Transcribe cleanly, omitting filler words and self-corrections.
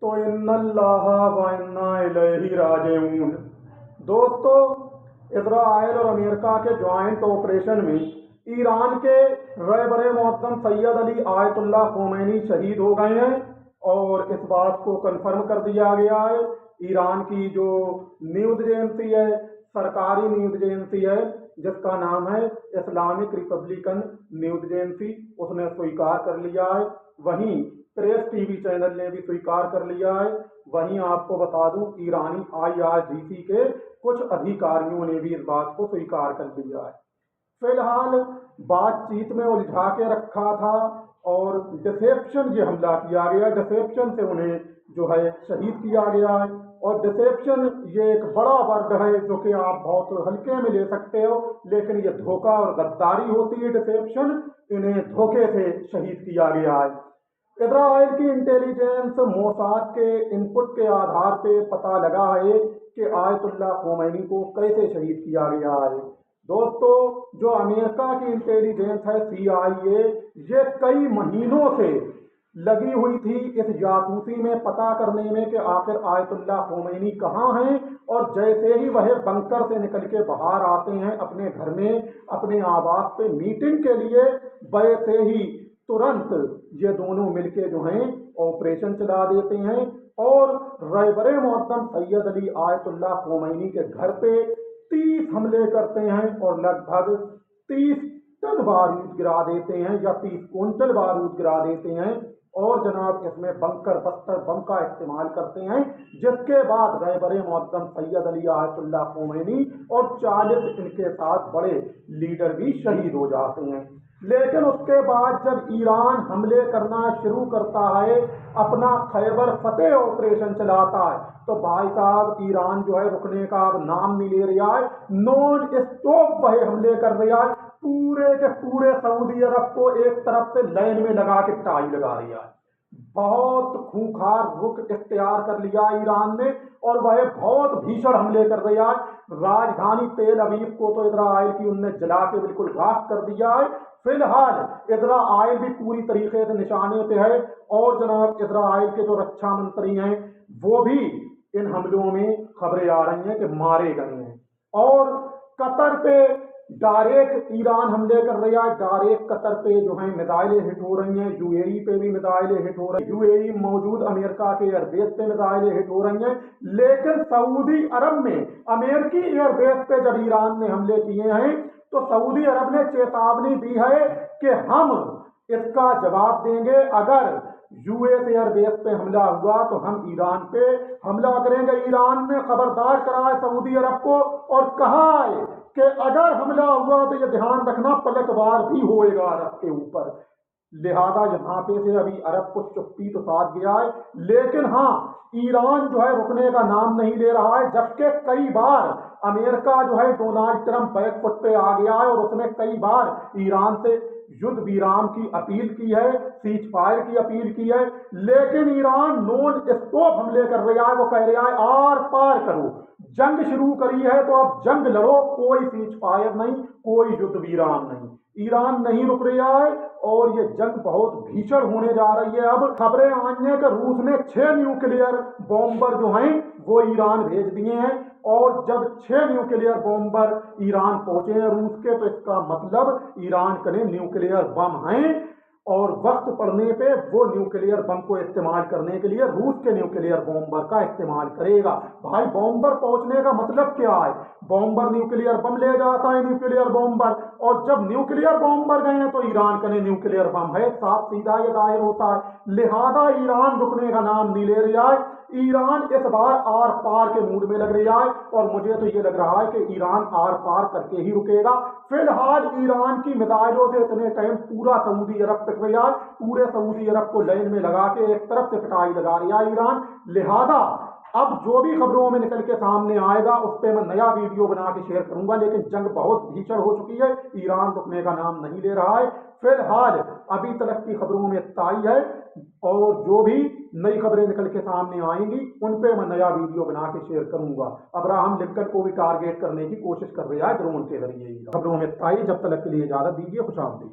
तो इन्नल्लाह व इन्ना इलैहि राजिऊन। दोस्तों, इजराइल और अमेरिका के ज्वाइंट ऑपरेशन में ईरान के रहबर मुअज्जम सैयद अली आयतुल्लाह खोमैनी शहीद हो गए हैं और इस बात को कन्फर्म कर दिया गया है। ईरान की जो न्यूज़ एजेंसी है, सरकारी न्यूज़ एजेंसी है जिसका नाम है इस्लामिक रिपब्लिकन न्यूज़ एजेंसी, उसने स्वीकार कर लिया है। वहीं प्रेस टीवी चैनल ने भी स्वीकार कर लिया है। वहीं आपको बता दूं, ईरानी IRGC के कुछ अधिकारियों ने भी इस बात को स्वीकार कर लिया है। फिलहाल बातचीत में उलझा के रखा था और डिसेप्शन ये हमला किया गया, डिसेप्शन से उन्हें जो है शहीद किया गया है। और डिसेप्शन ये एक बड़ा वर्ड है जो कि आप बहुत हल्के में ले सकते हो, लेकिन ये धोखा और गद्दारी होती है डिसेप्शन। इन्हें धोखे से शहीद किया गया है। इजराइल की इंटेलिजेंस मोसाद के इनपुट के आधार पे पता लगा है कि आयतुल्लाह खोमैनी को कैसे शहीद किया गया है। दोस्तों, जो अमेरिका की इंटेलिजेंस है CIA, ये कई महीनों से लगी हुई थी इस जासूसी में, पता करने में कि आखिर आयतुल्लाह खोमैनी कहाँ हैं। और जैसे ही वह बंकर से निकल के बाहर आते हैं अपने घर में, अपने आवास पे मीटिंग के लिए, वैसे ही तुरंत ये दोनों मिलके जो हैं ऑपरेशन चला देते हैं और रहबर मुअज्जम सैयद अली आयतुल्लाह खोमैनी के घर पे 30 हमले करते हैं और लगभग 30 टन बारूद गिरा देते हैं या 30 क्विंटल बारूद गिरा देते हैं। और जनाब, इसमें बंकर बस्तर बम का इस्तेमाल करते हैं, जिसके बाद रहबर मुअज्जम सैयद अली आयतुल्लाह खोमैनी और 40 इनके साथ बड़े लीडर भी शहीद हो जाते हैं। लेकिन उसके बाद जब ईरान हमले करना शुरू करता है, अपना खैबर फतेह ऑपरेशन चलाता है, तो भाई साहब ईरान जो है रुकने का अब नाम नहीं ले रहा है। नॉन स्टॉप वह हमले कर रहा है, पूरे के पूरे सऊदी अरब को एक तरफ से लाइन में लगा के टाई लगा रहा है। बहुत खूंखार रुख इख्तियार कर लिया ईरान ने और वह बहुत भीषण हमले कर रहा है। राजधानी तेल अवीव को तो इजराइल की उनने जला के बिल्कुल राख कर दिया है। फिलहाल इजराइल भी पूरी तरीके से निशाने पे है और जनाब इजराइल के जो रक्षा मंत्री हैं वो भी इन हमलों में खबरें आ रही हैं कि मारे गए हैं। और कतर पे डायरेक्ट ईरान हमले कर रहा है, डायरेक्ट कतर पे जो है मिसाइलें हिट हो रही हैं, UAE पे भी मिसाइलें हिट हो रही हैं, UAE मौजूद अमेरिका के एयरबेस पे मिसाइलें हिट हो रही हैं। लेकिन सऊदी अरब में अमेरिकी एयरबेस पे जब ईरान ने हमले किए हैं तो सऊदी अरब ने चेतावनी दी है कि हम इसका जवाब देंगे। अगर US एयरबेस पे हमला हुआ तो हम ईरान पे हमला करेंगे। ईरान ने खबरदार करा है सऊदी अरब को और कहा है कि अगर हमला हुआ तो ये ध्यान रखना पलटवार भी होएगा अरब के ऊपर। लिहाजा यहाँ पे से अभी अरब को चुप्पी तो साध गया है, लेकिन हाँ, ईरान जो है रुकने का नाम नहीं ले रहा है। जबकि कई बार अमेरिका जो है डोनाल्ड ट्रंप बैकफुट पे आ गया है और उसने कई बार ईरान से युद्ध विराम की अपील की है, सीज फायर की अपील की है, लेकिन ईरान नॉन स्टॉप हमले कर रहा है। वो कह रहा है आर पार करो, जंग शुरू करी है तो अब जंग लड़ो, कोई सीज फायर नहीं, कोई युद्ध विराम नहीं। ईरान नहीं रुक रहा है और ये जंग बहुत भीषण होने जा रही है। अब खबरें आई हैं कि रूस ने 6 न्यूक्लियर बॉम्बर जो हैं वो ईरान भेज दिए हैं और जब 6 न्यूक्लियर बॉम्बर ईरान पहुंचे हैं रूस के, तो इसका मतलब ईरान के न्यूक्लियर बम हैं और वक्त पड़ने पे वो न्यूक्लियर बम को इस्तेमाल करने के लिए रूस के न्यूक्लियर बॉम्बर का इस्तेमाल करेगा। भाई, बॉम्बर पहुंचने का मतलब क्या है? बॉम्बर न्यूक्लियर बम ले जाता है, न्यूक्लियर बॉम्बर, और जब न्यूक्लियर बॉम्बर गए हैं तो ईरान का न्यूक्लियर बम है, साफ सीधा ये दायर होता है। लिहाजा ईरान रुकने का नाम नहीं ले रहा है। ईरान इस बार आर पार के मूड में लग रहा है और मुझे तो ये लग रहा है कि ईरान आर पार करके ही रुकेगा। फिलहाल ईरान की मिसाइलों से इतने टाइम पूरा सऊदी अरब पिट रहा है, पूरे सऊदी अरब को लाइन में लगा के एक तरफ से पिटाई लगा रहा है ईरान। लिहाजा अब जो भी खबरों में निकल के सामने आएगा उस पर मैं नया वीडियो बना के शेयर करूंगा। लेकिन जंग बहुत भीषण हो चुकी है, ईरान रुकने का नाम नहीं ले रहा है। फिलहाल अभी तक की खबरों में इतना ही है और जो भी नई खबरें निकल के सामने आएंगी उन पे मैं नया वीडियो बना के शेयर करूंगा। अब्राहम लिंकन को भी टारगेट करने की कोशिश कर रहा है ड्रोन के जरिए। खबरों में इतना ही, जब तक के लिए इजाजत दीजिए, खुश आमदीद।